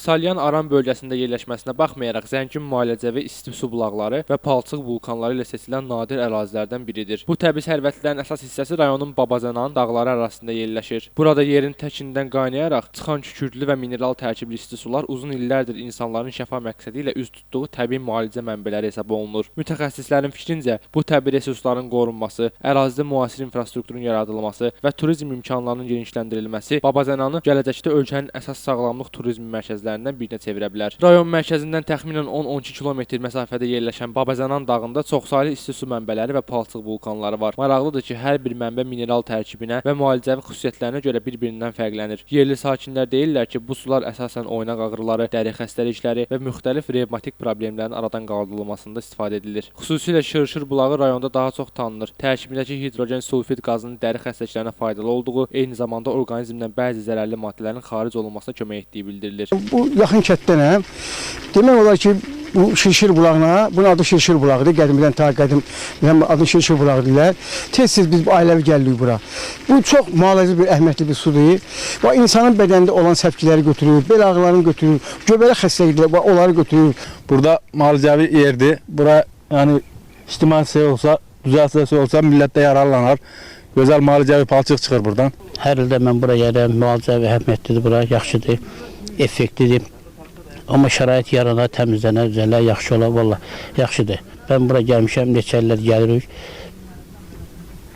Salyan Aran bölgəsində yerləşməsinə baxmayaraq zəngin müalicəvi isti su bulaqları və palçıq vulkanları ilə seçilən nadir ərazilərdən biridir. Bu təbii sərvətlərin əsas hissəsi rayonun Babazanan dağları arasında yerləşir. Burada yerin təkindən qaynayaraq çıxan kükürdlü və mineral tərkibli isti sular uzun illərdir insanların şəfa məqsədi ilə üz tutduğu təbii müalicə mənbələri hesab olunur. Mütəxəssislərin fikrincə, bu təbii resursların qorunması, ərazidə müasir infrastrukturun yaradılması və turizm imkanlarının genişləndirilməsi Babazananı gələcəkdə ölkənin əsas sağlamlıq turizmi mərkəzlərindən birinə çevirə bilər. Rayon mərkəzindən təxminən 10-12 kilometr məsafədə yerləşən Babazanan dağında çoxsaylı isti su mənbələri və palçıq vulkanları var. Maraqlıdır ki, hər bir mənbə mineral tərkibinə və müalicəvi xüsusiyyətlərinə görə bir-birindən fərqlənir. Yerli sakinlər deyirlər ki, bu sular əsasən oynaq ağrıları, dəri xəstəlikləri və müxtəlif revmatik problemlərin aradan qaldırılmasında istifadə edilir. Xüsusilə Şırşır bulağı rayonda daha çox tanınır. Tərkibindəki hidrogen sulfid qazının dəri xəstəliklərinə faydalı olduğu, eyni zamanda orqanizmdən bəzi zərərli maddələrin xaric olunmasına kömək etdiyi bildirilir. Bu yaxın kətdənəm. Demək olar ki, bu Şırşır bulağına, bunun adı Şırşır bulağıdır. Qədimdən ta qədim adı Şırşır bulağı deyirlər. Tez-tez biz ailəvi gəlirik bura. Bu çox müalicə bir əhəmiyyətli bir sudur. Bu insanın bədənində olan səpkiləri götürür, bel ağrılarını götürür, göbələk xəstəlikləri onları götürür. Burada müalicəvi yerdir. Bura yəni istimasiya olsa, düzəltməsi olsa millət də yararlanar. Gözəl müalicəvi palçıq çıxır buradan. Hər ildə mən bura gəlirəm, müalicəvi əhəmiyyətlidir bura, yaxşıdır, effektivdir. Amma şərait yarana, təmizlənə, üzələr yaxşı olar, valla yaxşıdır. Mən bura gəlmişəm, neçə illər gəlirik,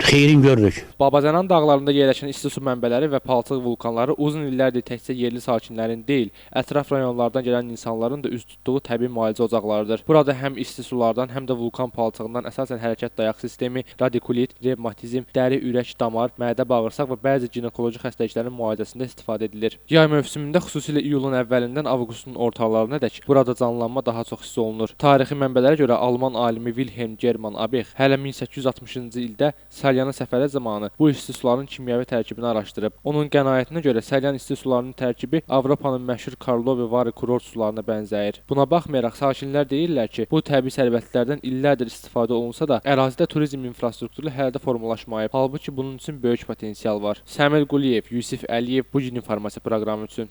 xeyrin görürük. Babazanan dağlarında yerləşən isti su mənbələri və palçıq vulkanları uzun illərdir təkcə yerli sakinlərin deyil, ətraf rayonlardan gələn insanların da üz tutduğu təbii müalicə ocaqlarıdır. Burada həm isti sulardan, həm də vulkan palçığından əsasən hərəkət dayaq sistemi, radikulit, revmatizm, dəri, ürək, damar, mədə, bağırsaq və bəzi ginekoloji xəstəliklərin müalicəsində istifadə edilir. Yay mövsümündə xüsusilə iyulun əvvəlindən avqustun ortalarınadək burada canlanma daha çox hiss olunur. Tarixi mənbələrə görə Alman alimi Wilhelm German Abich hələ 1860-cı ildə Salyana səfəri zamanı bu isti suların kimyəvi tərkibini araşdırıb. Onun qənaətinə görə Salyan isti sularının tərkibi Avropanın məşhur Karlovy Vary kurort sularına bənzəyir. Buna baxmayaraq sakinlər deyirlər ki, bu təbii sərvətlərdən illərdir istifadə olunsa da ərazidə turizm infrastrukturu hələ də formalaşmayıb. Halbuki bunun üçün böyük potensial var. Səmir Quliyev, Yusif Əliyev bu gün informasiya proqramı üçün.